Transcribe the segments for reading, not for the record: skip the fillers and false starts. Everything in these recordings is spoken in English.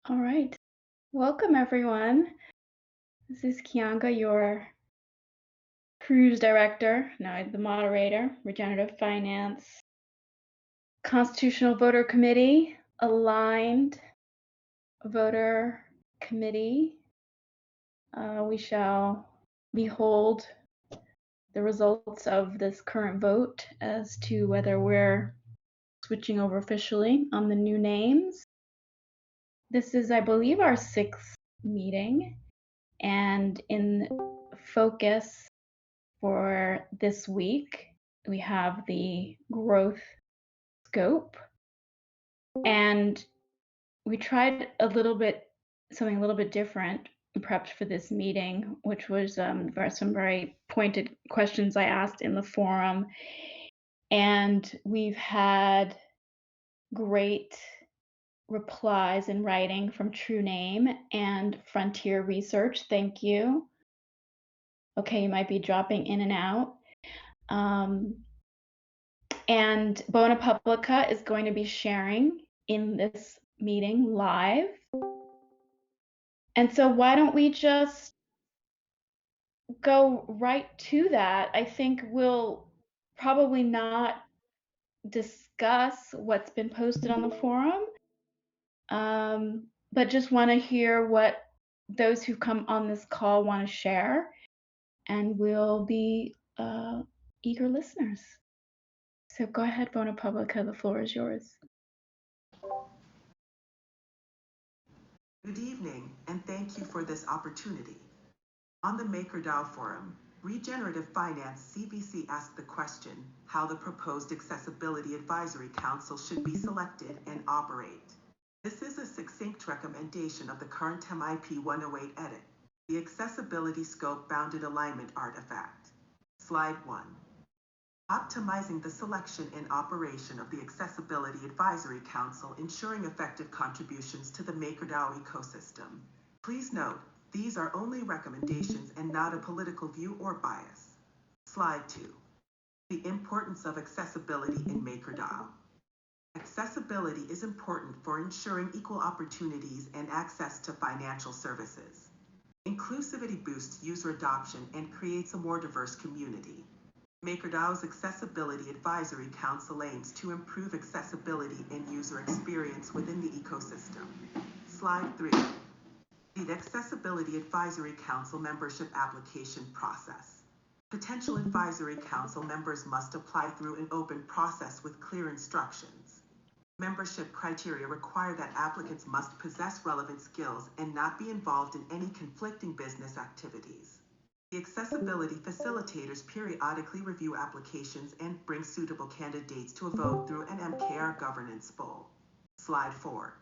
All right. Welcome, everyone. This is Kianga, your cruise director, no, the moderator, Regenerative Finance, Constitutional Voter Committee, Aligned Voter Committee. We shall behold the results of this current vote as to whether we're switching over officially on the new names. This is, I believe, our sixth meeting, and in focus for this week, we have the growth scope, and we tried something a little bit different, perhaps for this meeting, which was for some very pointed questions I asked in the forum, and we've had great replies in writing from True Name and Frontier Research. Thank you. Okay, you might be dropping in and out. And Bona Publica is going to be sharing in this meeting live. And so why don't we just go right to that? I think we'll probably not discuss what's been posted on the forum, but just want to hear what those who come on this call want to share, and we'll be eager listeners. So go ahead, Bona Publica, the floor is yours. Good evening, and thank you for this opportunity. On the MakerDAO forum, Regenerative Finance CVC asked the question how the proposed Accessibility Advisory Council should be selected and operate. This is a succinct recommendation of the current MIP 108 edit, the Accessibility Scope Bounded Alignment Artifact. Slide 1. Optimizing the selection and operation of the Accessibility Advisory Council, ensuring effective contributions to the MakerDAO ecosystem. Please note, these are only recommendations and not a political view or bias. Slide 2. The importance of accessibility in MakerDAO. Accessibility is important for ensuring equal opportunities and access to financial services. Inclusivity boosts user adoption and creates a more diverse community. MakerDAO's Accessibility Advisory Council aims to improve accessibility and user experience within the ecosystem. Slide 3. The Accessibility Advisory Council membership application process. Potential Advisory Council members must apply through an open process with clear instructions. Membership criteria require that applicants must possess relevant skills and not be involved in any conflicting business activities. The accessibility facilitators periodically review applications and bring suitable candidates to a vote through an MKR governance poll. Slide 4.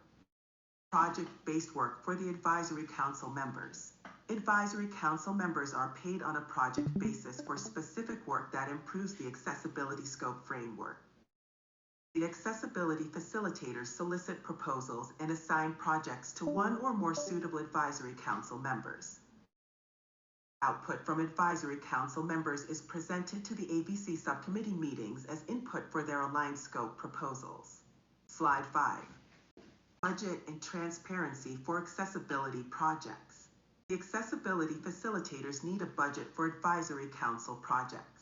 Project-based work for the Advisory Council members. Advisory Council members are paid on a project basis for specific work that improves the accessibility scope framework. The accessibility facilitators solicit proposals and assign projects to one or more suitable Advisory Council members. Output from Advisory Council members is presented to the ABC subcommittee meetings as input for their aligned scope proposals. Slide 5. Budget and transparency for accessibility projects. The accessibility facilitators need a budget for Advisory Council projects.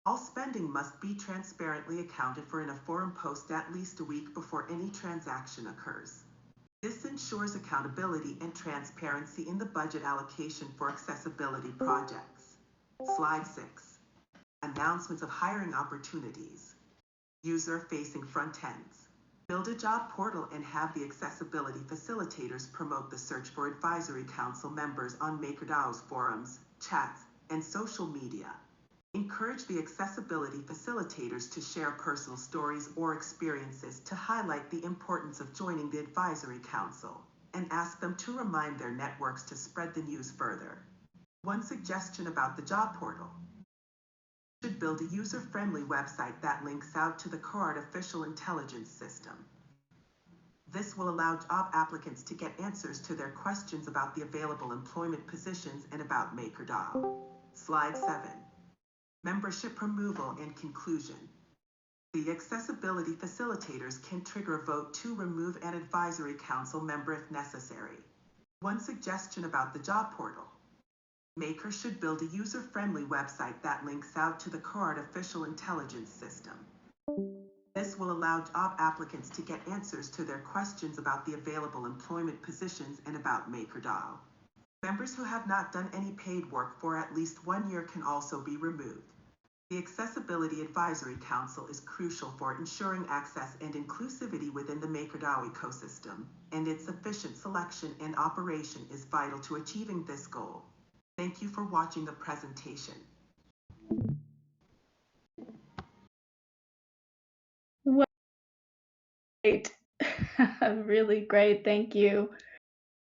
All spending must be transparently accounted for in a forum post at least a week before any transaction occurs. This ensures accountability and transparency in the budget allocation for accessibility projects. Slide 6. Announcements of hiring opportunities. User-facing front ends. Build a job portal and have the accessibility facilitators promote the search for Advisory Council members on MakerDAO's forums, chats, and social media. Encourage the accessibility facilitators to share personal stories or experiences to highlight the importance of joining the Advisory Council, and ask them to remind their networks to spread the news further. One suggestion about the job portal: should build a user-friendly website that links out to the core artificial intelligence system. This will allow job applicants to get answers to their questions about the available employment positions and about MakerDAO. Slide 7. Membership removal and conclusion. The accessibility facilitators can trigger a vote to remove an advisory council member if necessary. One suggestion about the job portal. Maker should build a user-friendly website that links out to the core artificial intelligence system. This will allow job applicants to get answers to their questions about the available employment positions and about MakerDAO. Members who have not done any paid work for at least 1 year can also be removed. The Accessibility Advisory Council is crucial for ensuring access and inclusivity within the MakerDAO ecosystem, and its efficient selection and operation is vital to achieving this goal. Thank you for watching the presentation. Great. Really great. Thank you.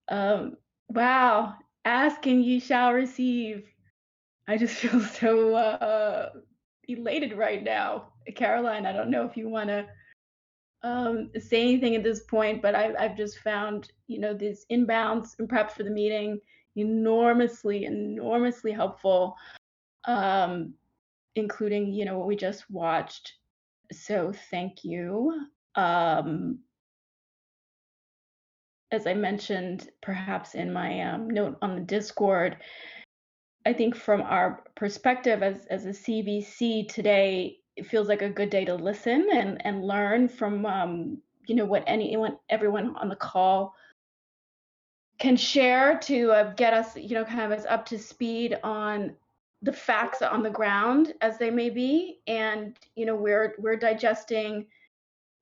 Wow. Ask and you shall receive. I just feel so elated right now. Caroline, I don't know if you want to say anything at this point, but I've just found, these inbounds and preps for the meeting enormously, enormously helpful, including, what we just watched. So thank you. As I mentioned, perhaps in my note on the Discord, I think from our perspective as a CVC today, it feels like a good day to listen and learn from what everyone on the call can share to get us kind of as up to speed on the facts on the ground as they may be, and we're digesting.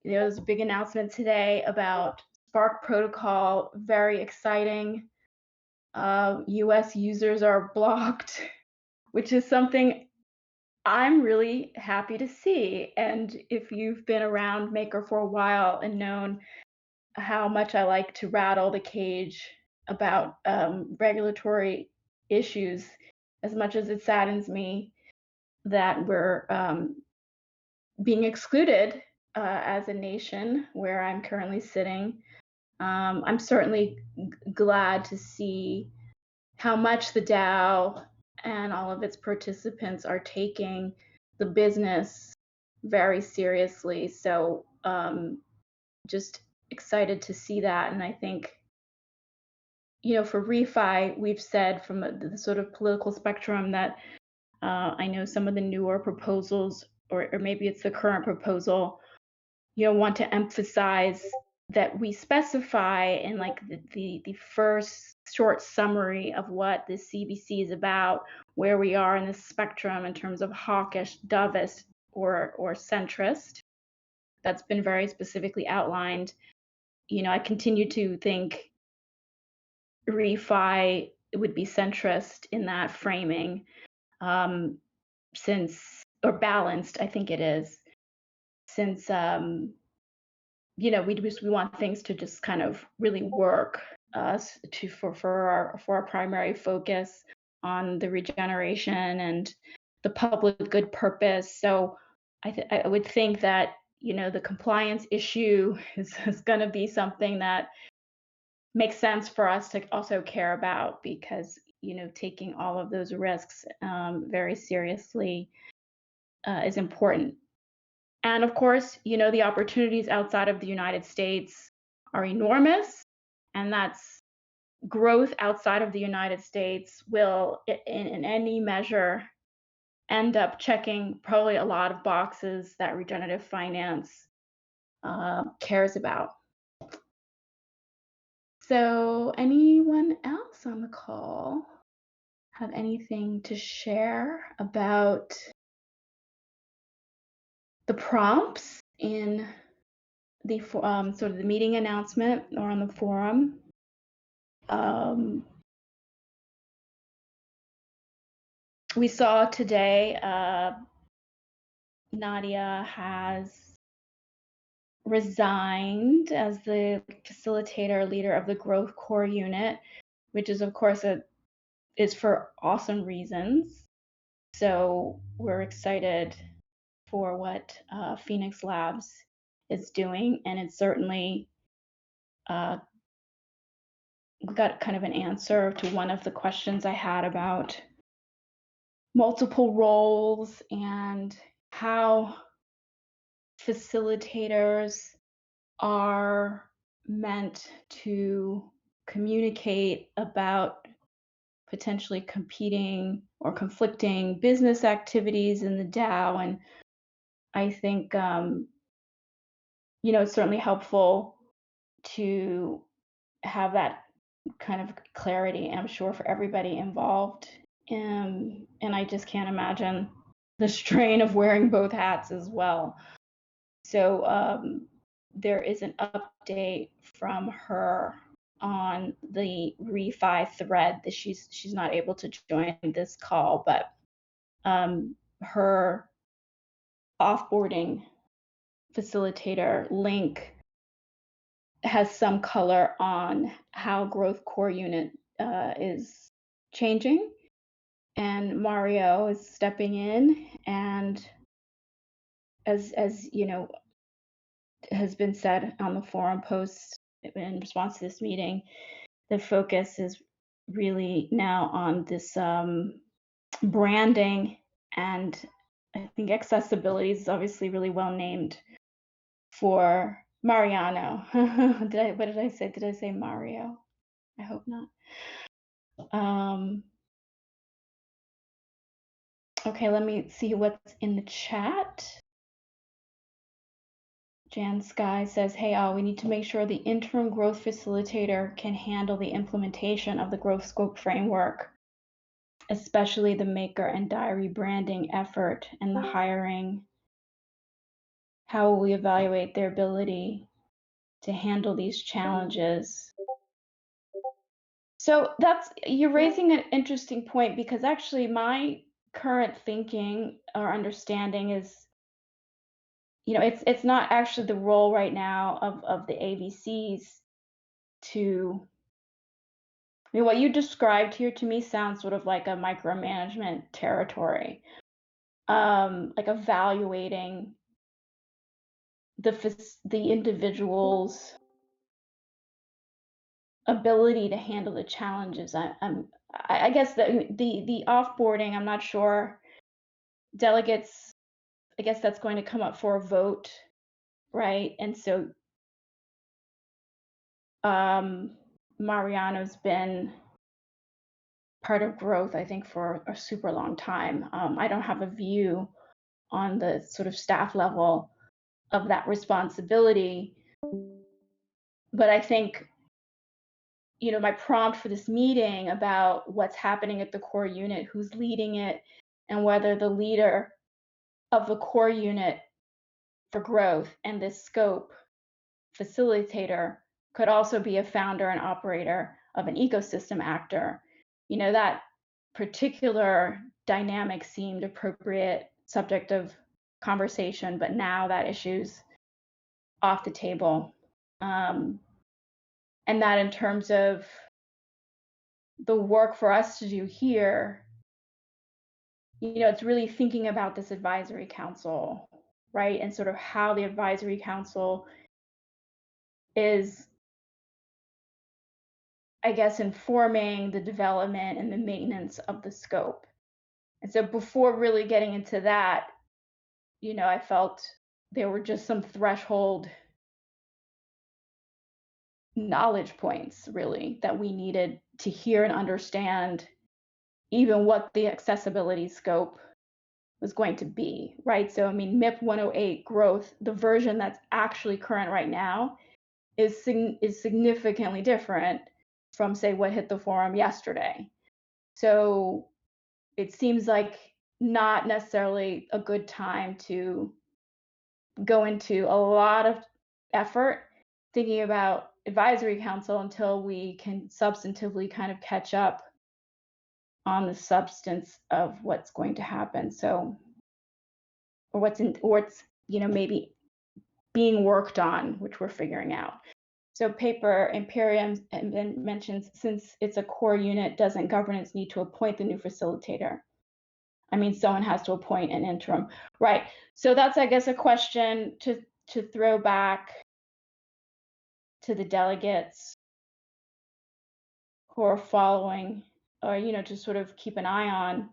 There's a big announcement today about Spark Protocol, very exciting. US users are blocked, which is something I'm really happy to see. And if you've been around Maker for a while and known how much I like to rattle the cage about regulatory issues, as much as it saddens me that we're being excluded as a nation where I'm currently sitting, I'm certainly glad to see how much the DAO and all of its participants are taking the business very seriously. So just excited to see that. And I think, for refi, we've said from the sort of political spectrum that I know some of the newer proposals, or maybe it's the current proposal, want to emphasize that we specify in like the first short summary of what the CVC is about, where we are in the spectrum in terms of hawkish, dovish, or centrist. That's been very specifically outlined. I continue to think refi would be centrist in that framing, since, or balanced, I think it is, since we want things to just kind of really work for our primary focus on the regeneration and the public good purpose. So I would think that the compliance issue is going to be something that makes sense for us to also care about, because taking all of those risks very seriously is important. And of course, the opportunities outside of the United States are enormous, and that's growth outside of the United States will, in any measure, end up checking probably a lot of boxes that regenerative finance cares about. So anyone else on the call have anything to share about the prompts in the sort of the meeting announcement or on the forum? We saw today Nadia has resigned as the facilitator leader of the Growth Core Unit, which is of course is for awesome reasons. So we're excited for what Phoenix Labs is doing, and it's certainly got kind of an answer to one of the questions I had about multiple roles and how facilitators are meant to communicate about potentially competing or conflicting business activities in the DAO. And I think, it's certainly helpful to have that kind of clarity, I'm sure, for everybody involved. And I just can't imagine the strain of wearing both hats as well. So there is an update from her on the refi thread that she's not able to join this call, but her offboarding facilitator link has some color on how growth core unit is changing, and Mario is stepping in, and as you know has been said on the forum post in response to this meeting, the focus is really now on this branding, and I think accessibility is obviously really well named for Mariano. What did I say? Did I say Mario? I hope not. Okay, let me see what's in the chat. Jan Sky says, hey, all, we need to make sure the interim growth facilitator can handle the implementation of the growth scope framework, especially the maker and diary branding effort and the hiring. How will we evaluate their ability to handle these challenges? So you're raising an interesting point, because actually my current thinking or understanding is, it's not actually the role right now of the AVCs to, what you described here to me sounds sort of like a micromanagement territory, like evaluating the individual's ability to handle the challenges. I guess the offboarding, I'm not sure. Delegates, I guess that's going to come up for a vote, right? And so Mariano's been part of growth, I think, for a super long time. I don't have a view on the sort of staff level of that responsibility, but I think, my prompt for this meeting about what's happening at the core unit, who's leading it, and whether the leader of the core unit for growth and this scope facilitator could also be a founder and operator of an ecosystem actor. That particular dynamic seemed appropriate subject of conversation, but now that issue's off the table. And that in terms of the work for us to do here, it's really thinking about this advisory council, right? And sort of how the advisory council is, I guess, informing the development and the maintenance of the scope. And so before really getting into that, I felt there were just some threshold knowledge points, really, that we needed to hear and understand even what the accessibility scope was going to be, right? So, MIP 108 growth, the version that's actually current right now, is significantly different from, say, what hit the forum yesterday. So it seems like not necessarily a good time to go into a lot of effort thinking about advisory council until we can substantively kind of catch up on the substance of what's going to happen. So, or what's maybe being worked on, which we're figuring out. So Paper Imperium mentions, since it's a core unit, doesn't governance need to appoint the new facilitator? Someone has to appoint an interim, right? So that's, I guess, a question to throw back to the delegates who are following, or to sort of keep an eye on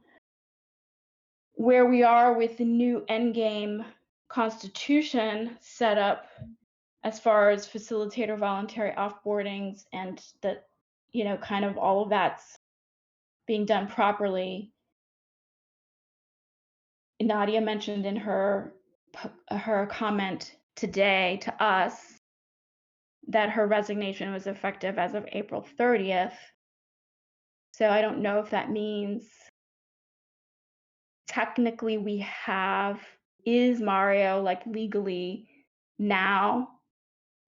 where we are with the new endgame Constitution set up as far as facilitator voluntary offboardings and that, kind of all of that's being done properly. Nadia mentioned in her comment today to us that her resignation was effective as of April 30th. So I don't know if that means technically is Mario like legally now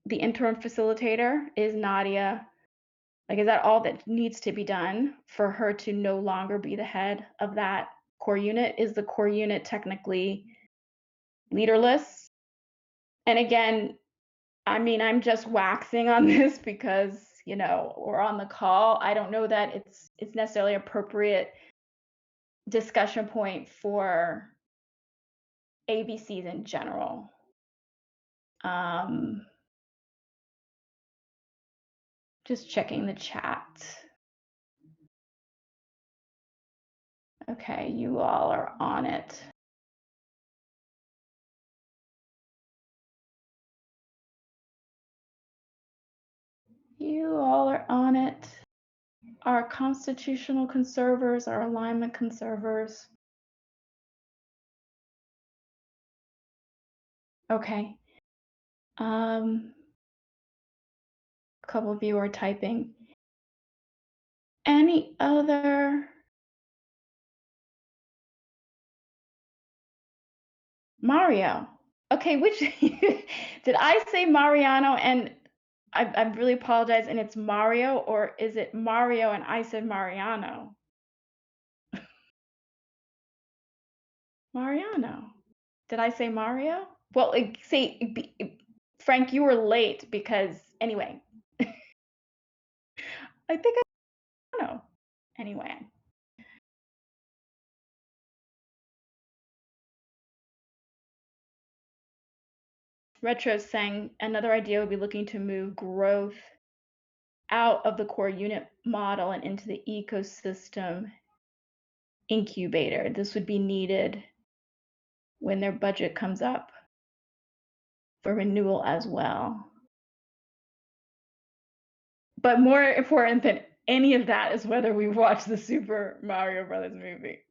the interim facilitator? Is Nadia, like, is that all that needs to be done for her to no longer be the head of that core unit? Is the core unit technically leaderless? And again, I mean, I'm just waxing on this because, we're on the call. I don't know that it's necessarily appropriate discussion point for ABCs in general. Just checking the chat. Okay, you all are on it. You all are on it. Our constitutional conservers, our alignment conservers. Okay. A couple of you are typing. Any other? Mario. Okay, which did I say Mariano and I really apologize and it's Mario, or is it Mario and I said Mariano? Mariano. Did I say Mario? Well, Frank, you were late because anyway. I think I don't know. Anyway. Retro saying another idea would be looking to move growth out of the core unit model and into the ecosystem incubator. This would be needed when their budget comes up for renewal as well. But more important than any of that is whether we watch the Super Mario Brothers movie.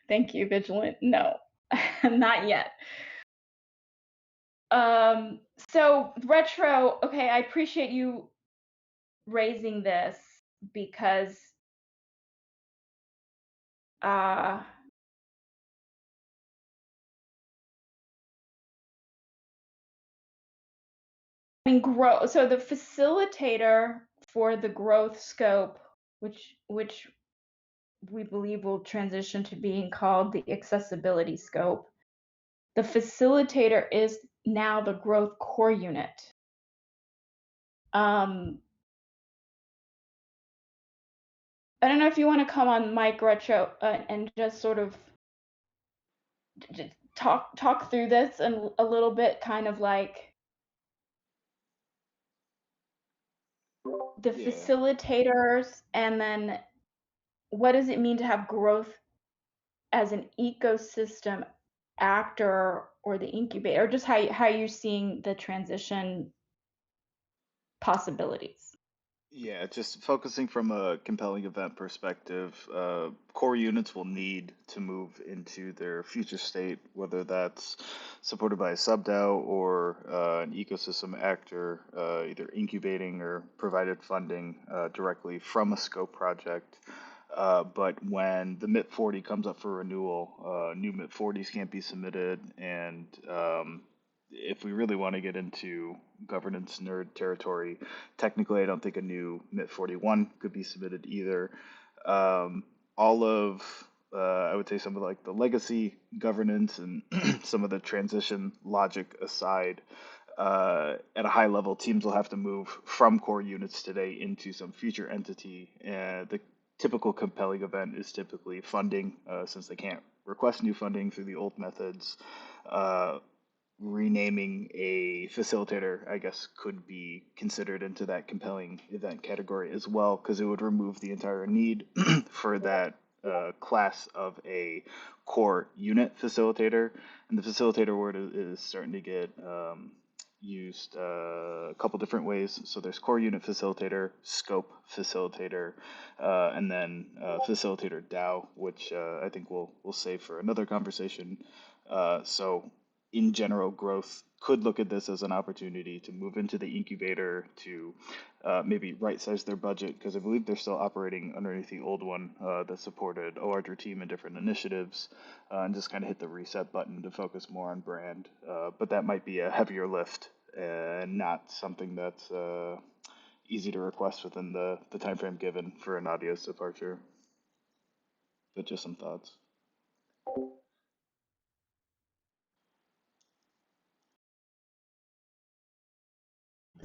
Thank you, Vigilant. No, not yet. So Retro, okay, I appreciate you raising this because so the facilitator for the growth scope, which we believe will transition to being called the accessibility scope, the facilitator is now the growth core unit. I don't know if you want to come on mic, Retro, and just sort of just talk through this and a little bit, kind of like the facilitators, and then what does it mean to have growth as an ecosystem actor or the incubator, or just how you're seeing the transition possibilities. Yeah, just focusing from a compelling event perspective, core units will need to move into their future state, whether that's supported by a sub-DAO or an ecosystem actor, either incubating or provided funding directly from a scope project. But when the MIT 40 comes up for renewal, new MIT 40s can't be submitted, and if we really want to get into governance nerd territory, technically I don't think a new MIT 41 could be submitted either. All of, I would say some of like the legacy governance and some of the transition logic aside, at a high level, teams will have to move from core units today into some future entity. The typical compelling event is typically funding, since they can't request new funding through the old methods. Renaming a facilitator, I guess, could be considered into that compelling event category as well, because it would remove the entire need for that class of a core unit facilitator, and the facilitator word is starting to get used a couple different ways. So there's core unit facilitator, scope facilitator, and then facilitator DAO, which I think we'll save for another conversation. So in general, growth could look at this as an opportunity to move into the incubator to maybe right size their budget, because I believe they're still operating underneath the old one that supported a larger team and different initiatives, and just kind of hit the reset button to focus more on brand. But that might be a heavier lift and not something that's easy to request within the time frame given for an audio's departure. But just some thoughts.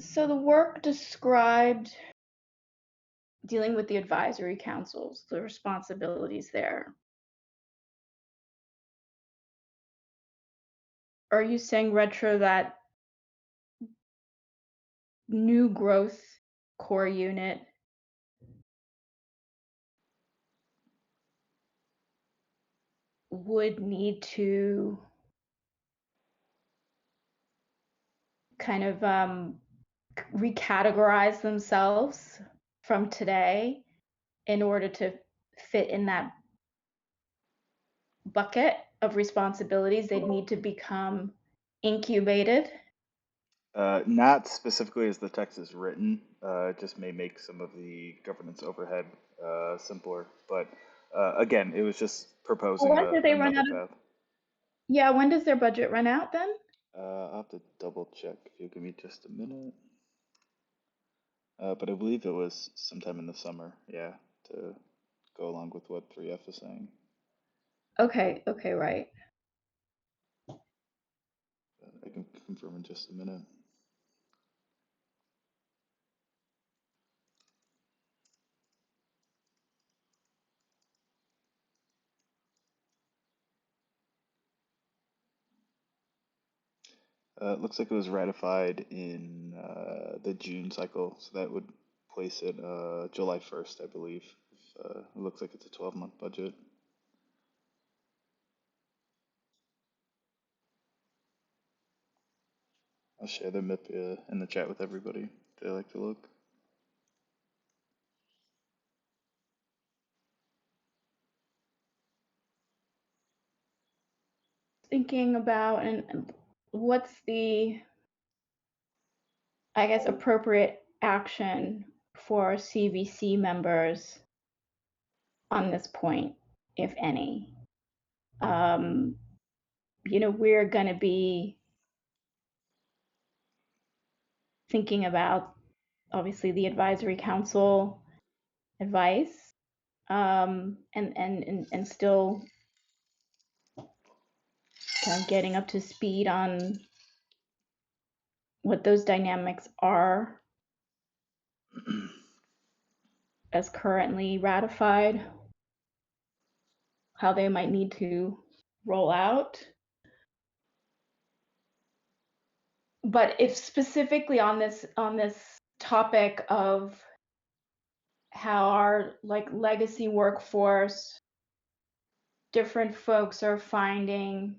So the work described dealing with the advisory councils, the responsibilities there. Are you saying, Retro, that new growth core unit would need to kind of recategorize themselves from today in order to fit in that bucket of responsibilities? They'd need to become incubated? Not specifically as the text is written. It just may make some of the governance overhead simpler. But again, it was just proposing When do they run another out of? path. Yeah, when does their budget run out then? I'll have to double check if you give me just a minute. But I believe it was sometime in the summer, yeah, to go along with what 3F is saying. Okay, right. I can confirm in just a minute. It looks like it was ratified in the June cycle, so that would place it July 1st, I believe. It looks like it's a 12-month budget. I'll share the MIP in the chat with everybody if they like to look. Thinking about and what's the, I guess, appropriate action for CVC members on this point, if any. We're going to be thinking about, obviously, the advisory council advice, and still kind of getting up to speed on what those dynamics are as currently ratified, how they might need to roll out. But if specifically on this topic of how our legacy workforce, different folks are finding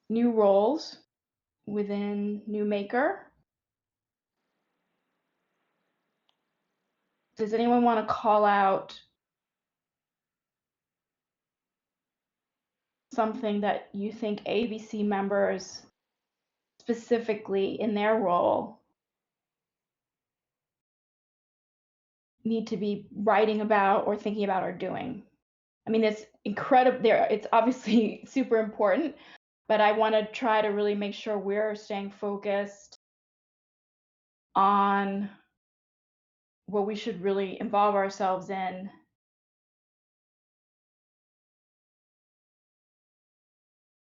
new roles within New Maker. Does anyone want to call out something that you think ABC members specifically in their role need to be writing about or thinking about or doing? I mean, it's incredible. It's obviously super important, but I want to try to really make sure we're staying focused on what we should really involve ourselves in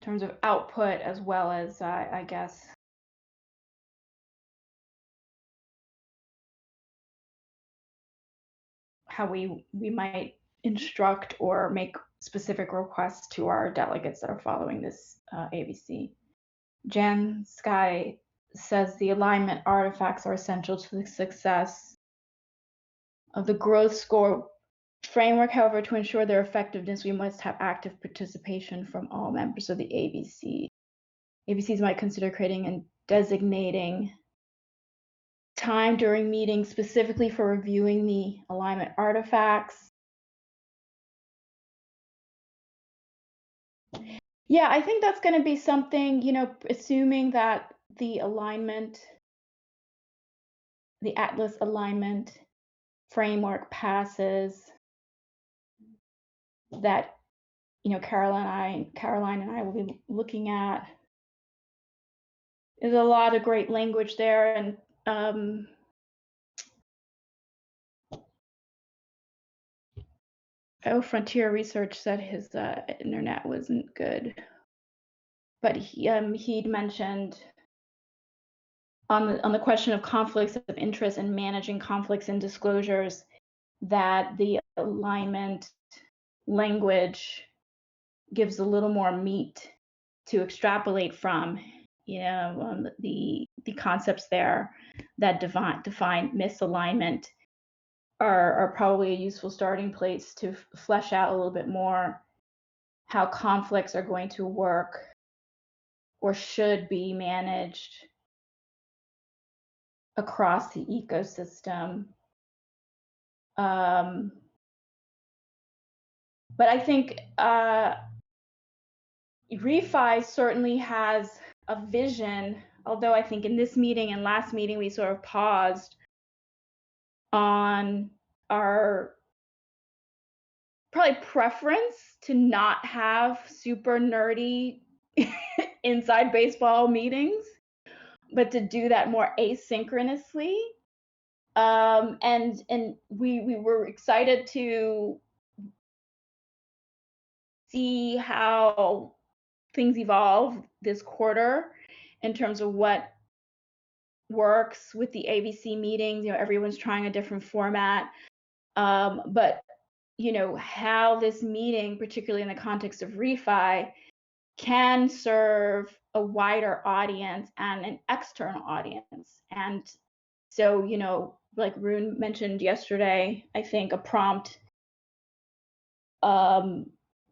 terms of output, as well as, I guess, how we might instruct or make specific requests to our delegates that are following this ABC. Jan Sky says the alignment artifacts are essential to the success of the growth score framework. However, to ensure their effectiveness, we must have active participation from all members of the ABC. ABCs might consider creating and designating time during meetings specifically for reviewing the alignment artifacts. Yeah, I think that's going to be something, assuming that the alignment, the Atlas alignment framework passes, that, Caroline and I will be looking at. There's a lot of great language there, and Frontier Research said his internet wasn't good, but he'd mentioned on the question of conflicts of interest and managing conflicts and disclosures that the alignment language gives a little more meat to extrapolate from. The concepts there that define misalignment are probably a useful starting place to flesh out a little bit more how conflicts are going to work or should be managed across the ecosystem. But I think ReFi certainly has a vision, although I think in this meeting and last meeting we sort of paused on our probably preference to not have super nerdy inside baseball meetings, but to do that more asynchronously. And we were excited to see how things evolve this quarter in terms of what works with the ABC meetings. Everyone's trying a different format, but how this meeting, particularly in the context of ReFi, can serve a wider audience and an external audience. And so, like Rune mentioned yesterday, I think a prompt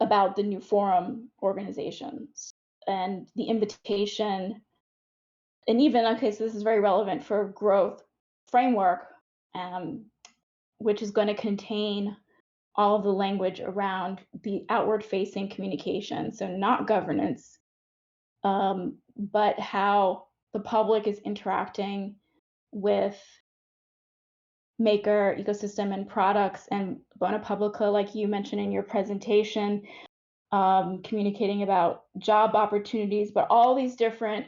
about the new forum organizations and the invitation, and even, okay, so this is very relevant for growth framework, which is going to contain all of the language around the outward facing communication. So not governance, but how the public is interacting with Maker ecosystem and products, and Bona Publica, like you mentioned in your presentation, communicating about job opportunities, but all these different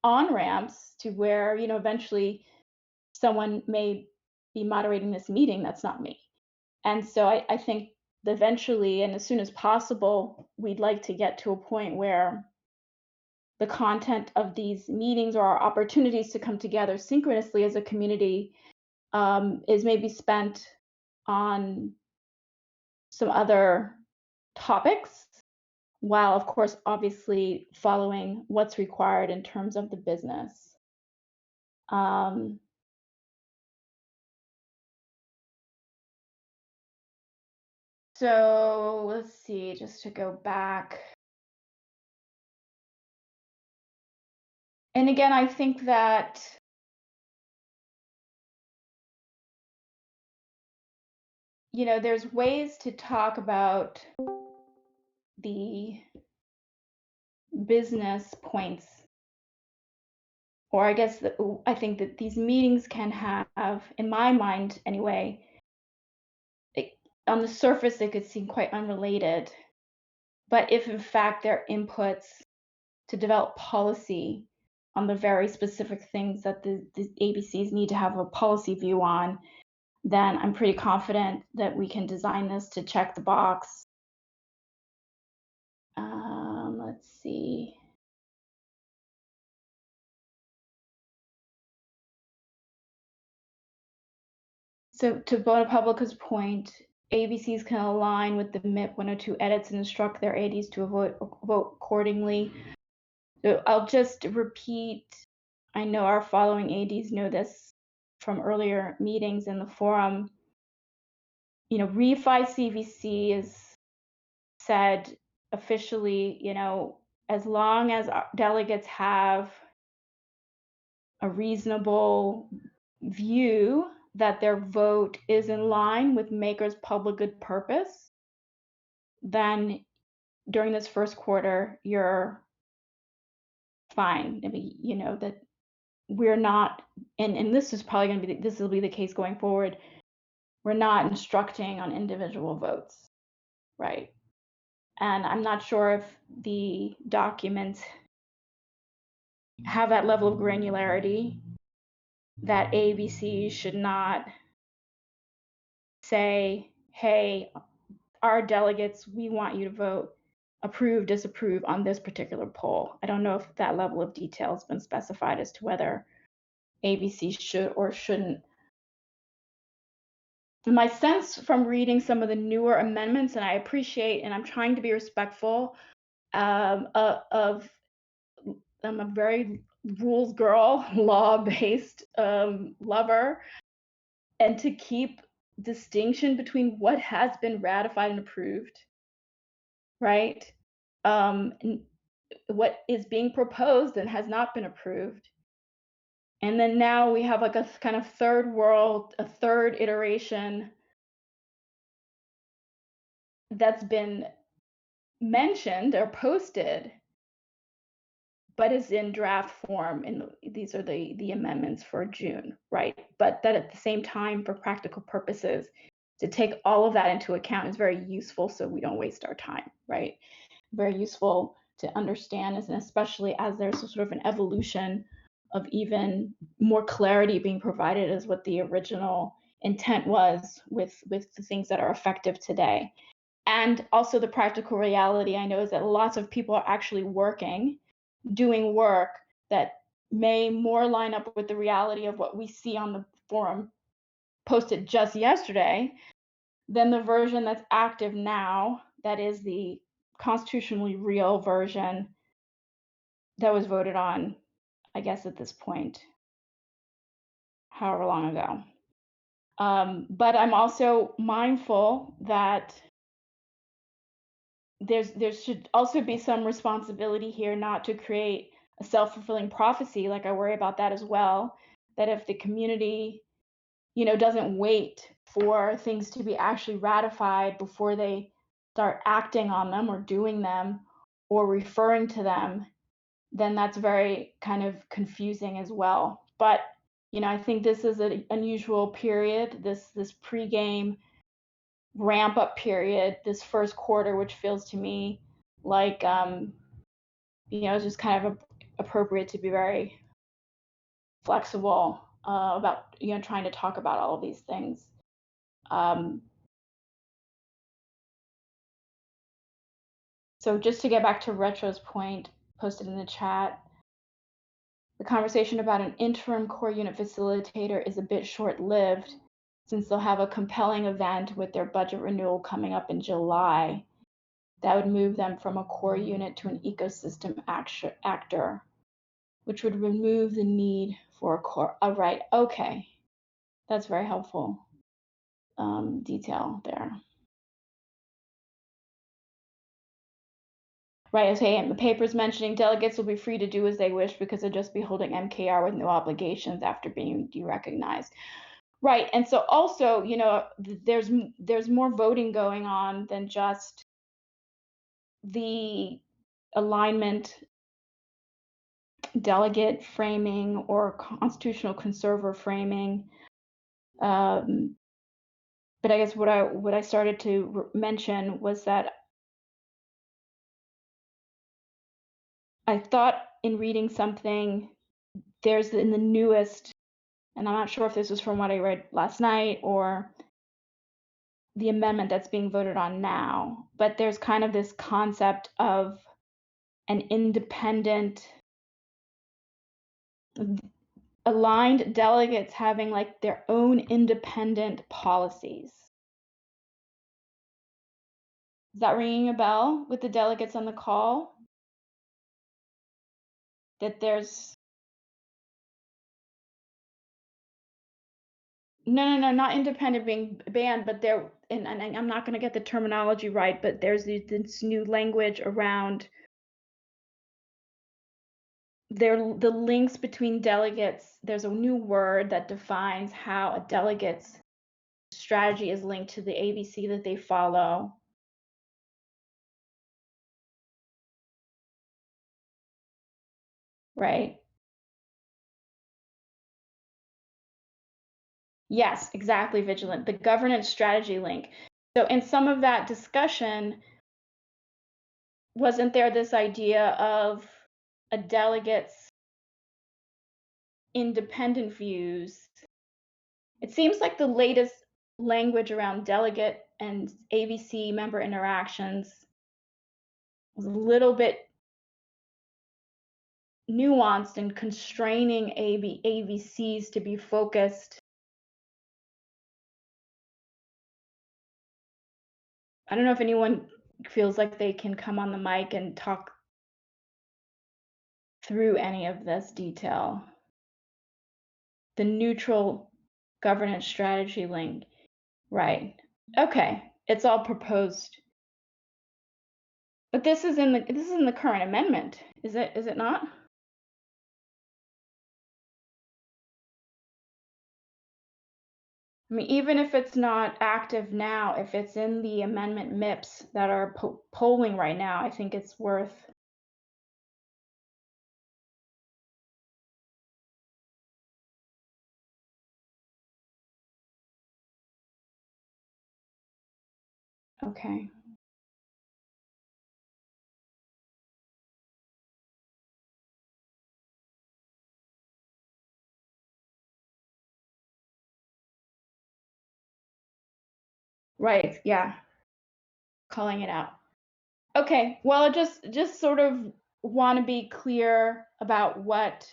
on-ramps to where, eventually someone may be moderating this meeting that's not me. And so I think eventually, and as soon as possible, we'd like to get to a point where the content of these meetings or our opportunities to come together synchronously as a community is maybe spent on some other topics, while of course obviously following what's required in terms of the business. So let's see, just to go back. And again, I think that there's ways to talk about the business points, or I guess I think that these meetings can have, in my mind anyway, on the surface they could seem quite unrelated, but if in fact they're inputs to develop policy on the very specific things that the ABCs need to have a policy view on, then I'm pretty confident that we can design this to check the box. Let's see. So to Bona Publica's point, ABCs can align with the MIP 102 edits and instruct their ADs to vote accordingly. So I'll just repeat, I know our following ADs know this from earlier meetings in the forum. refi CVC is said officially, as long as delegates have a reasonable view that their vote is in line with Maker's public good purpose, then during this first quarter, you're fine. I mean, that we're not, and this is probably going to be, this will be the case going forward. We're not instructing on individual votes, right? And I'm not sure if the documents have that level of granularity that ABC should not say, hey, our delegates, we want you to vote approve, disapprove on this particular poll. I don't know if that level of detail has been specified as to whether ABC should or shouldn't. My sense from reading some of the newer amendments, and I appreciate, and I'm trying to be respectful of I'm a very rules girl, law-based lover, and to keep distinction between what has been ratified and approved, right? And what is being proposed and has not been approved. And then now we have like a kind of third world, a third iteration that's been mentioned or posted, but is in draft form. And these are the amendments for June, right? But that at the same time, for practical purposes, to take all of that into account is very useful so we don't waste our time, right? Very useful to understand, and especially as there's a sort of an evolution of even more clarity being provided as what the original intent was with the things that are effective today. And also the practical reality I know is that lots of people are actually doing work that may more line up with the reality of what we see on the forum posted just yesterday than the version that's active now, that is the constitutionally real version that was voted on, I guess at this point, however long ago. But I'm also mindful that there should also be some responsibility here not to create a self-fulfilling prophecy. Like, I worry about that as well, that if the community doesn't wait for things to be actually ratified before they start acting on them or doing them or referring to them, then that's very kind of confusing as well. But I think this is an unusual period, this pre-game ramp up period, this first quarter, which feels to me like it's just kind of appropriate to be very flexible about trying to talk about all of these things. So just to get back to Retro's point posted in the chat, the conversation about an interim core unit facilitator is a bit short-lived since they'll have a compelling event with their budget renewal coming up in July. That would move them from a core unit to an ecosystem actor, which would remove the need for a core. Oh, right, okay. That's very helpful detail there. Right, okay, and the paper's mentioning delegates will be free to do as they wish because they'll just be holding MKR with no obligations after being derecognized. Right, and so also, there's more voting going on than just the alignment delegate framing or constitutional conserver framing. But I guess what I started to mention was that I thought in reading something, there's in the newest, and I'm not sure if this was from what I read last night or the amendment that's being voted on now, but there's kind of this concept of an independent, aligned delegates having like their own independent policies. Is that ringing a bell with the delegates on the call? That there's No, not independent being banned, but there, and I'm not going to get the terminology right, but there's this new language around the links between delegates. There's a new word that defines how a delegate's strategy is linked to the ABC that they follow. Right? Yes, exactly, vigilant. The governance strategy link. So in some of that discussion, wasn't there this idea of a delegate's independent views? It seems like the latest language around delegate and ABC member interactions was a little bit nuanced and constraining AVCs to be focused. I don't know if anyone feels like they can come on the mic and talk through any of this detail. The neutral governance strategy link. Right. Okay. It's all proposed. But this is in the current amendment. Is it not? I mean, even if it's not active now, if it's in the amendment MIPS that are polling right now, I think it's worth. Okay. Right. Yeah. Calling it out. Okay. Well, just sort of want to be clear about what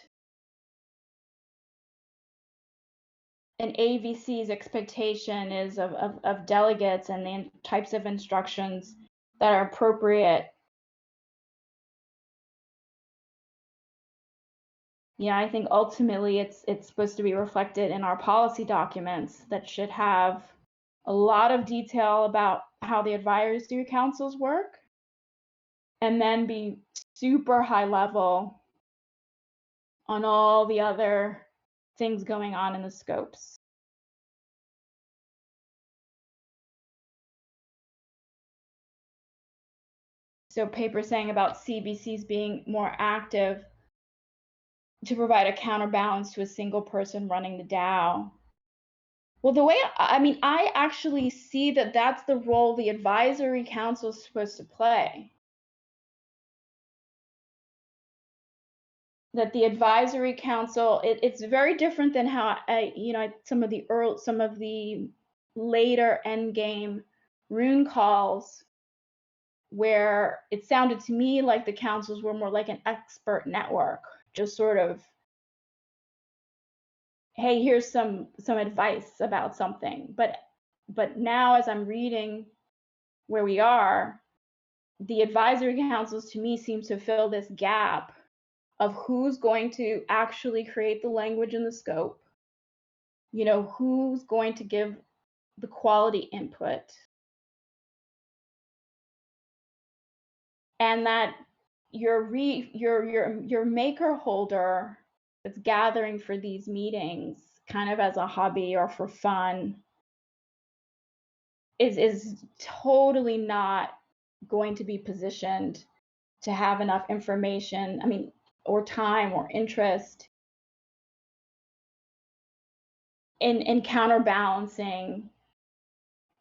an AVC's expectation is of delegates and the types of instructions that are appropriate. Yeah, I think ultimately it's supposed to be reflected in our policy documents that should have a lot of detail about how the advisory councils work, and then be super high level on all the other things going on in the scopes. So paper saying about CVCs being more active to provide a counterbalance to a single person running the DAO. Well, the way, I mean, I actually see that that's the role the advisory council is supposed to play. That the advisory council, it's very different than how some of the later endgame rune calls, where it sounded to me like the councils were more like an expert network, just sort of, hey, here's some advice about something. But now, as I'm reading where we are, the advisory councils to me seem to fill this gap of who's going to actually create the language and the scope, who's going to give the quality input, and that your maker holder that's gathering for these meetings kind of as a hobby or for fun is totally not going to be positioned to have enough information, or time or interest in counterbalancing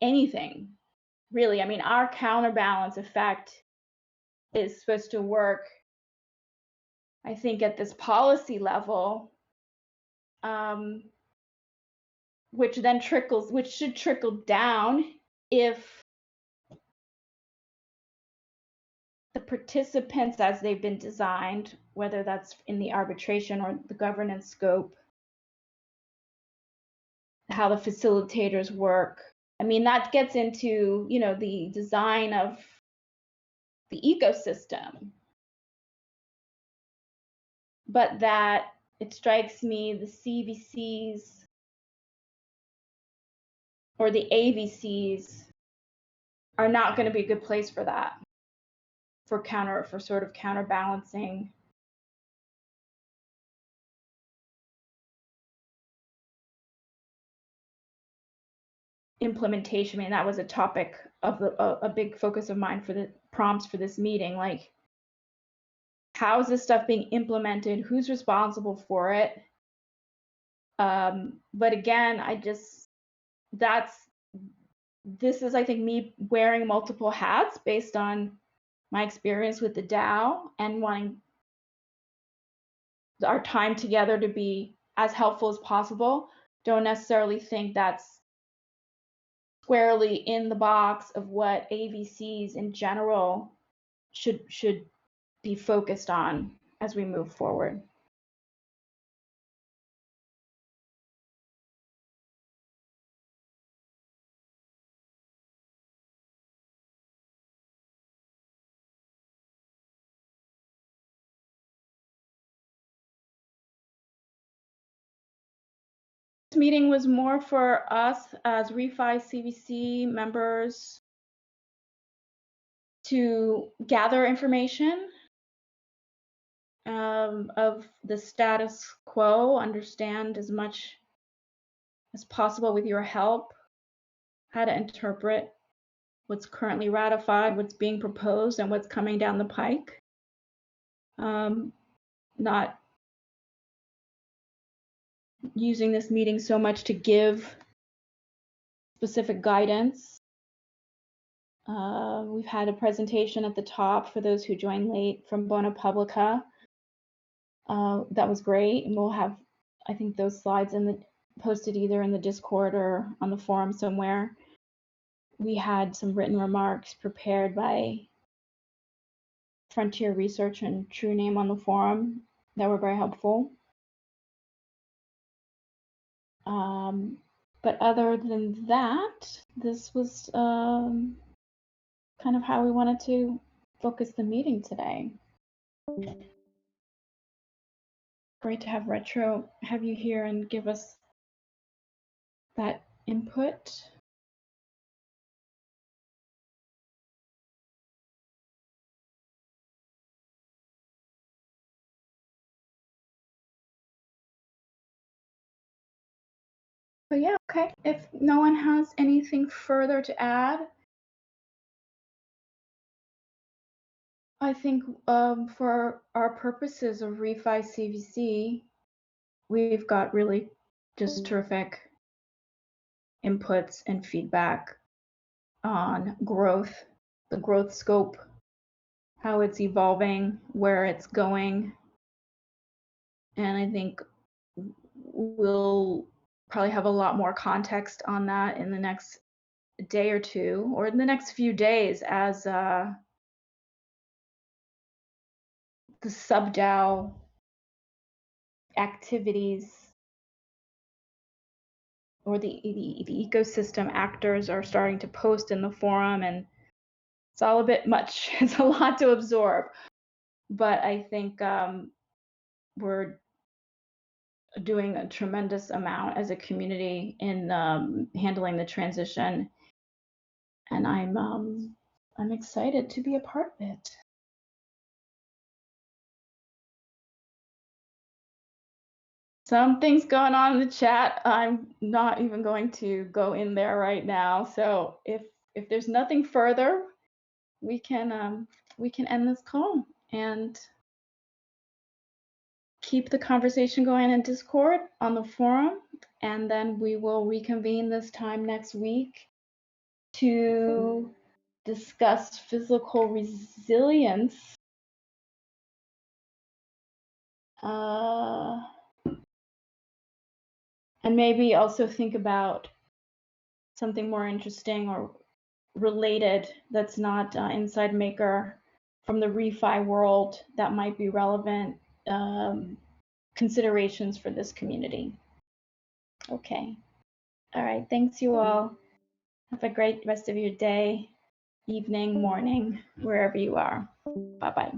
anything, really. Our counterbalance effect is supposed to work, I think, at this policy level, which should trickle down if the participants, as they've been designed, whether that's in the arbitration or the governance scope, how the facilitators work. That gets into, the design of the ecosystem. But that it strikes me the CVCs or the AVCs are not going to be a good place for that, for sort of counterbalancing implementation. I mean, that was a topic of a big focus of mine for the prompts for this meeting. Like, how is this stuff being implemented? Who's responsible for it? But again, this is, I think, me wearing multiple hats based on my experience with the DAO and wanting our time together to be as helpful as possible. Don't necessarily think that's squarely in the box of what AVCs in general should be focused on as we move forward. This meeting was more for us as ReFi CVC members to gather information of the status quo, understand as much as possible with your help how to interpret what's currently ratified, what's being proposed, and what's coming down the pike. Not using this meeting so much to give specific guidance. We've had a presentation at the top for those who joined late from Bona Publica. That was great, and we'll have, I think, those slides posted either in the Discord or on the forum somewhere. We had some written remarks prepared by Frontier Research and True Name on the forum that were very helpful. But other than that, this was kind of how we wanted to focus the meeting today. Great to have Retro have you here and give us that input. But yeah, okay. If no one has anything further to add, I think for our purposes of ReFi CVC, we've got really just terrific inputs and feedback on growth, the growth scope, how it's evolving, where it's going. And I think we'll probably have a lot more context on that in the next day or two, or in the next few days, as the sub-DAO activities or the ecosystem actors are starting to post in the forum, and it's all a bit much. It's a lot to absorb, but I think we're doing a tremendous amount as a community in handling the transition, and I'm excited to be a part of it. Something's going on in the chat. I'm not even going to go in there right now. So if there's nothing further, we can end this call and keep the conversation going in Discord on the forum, and then we will reconvene this time next week to discuss physical resilience. And maybe also think about something more interesting or related that's not inside Maker from the ReFi world that might be relevant considerations for this community. Okay. All right. Thanks, you all. Have a great rest of your day, evening, morning, wherever you are. Bye-bye.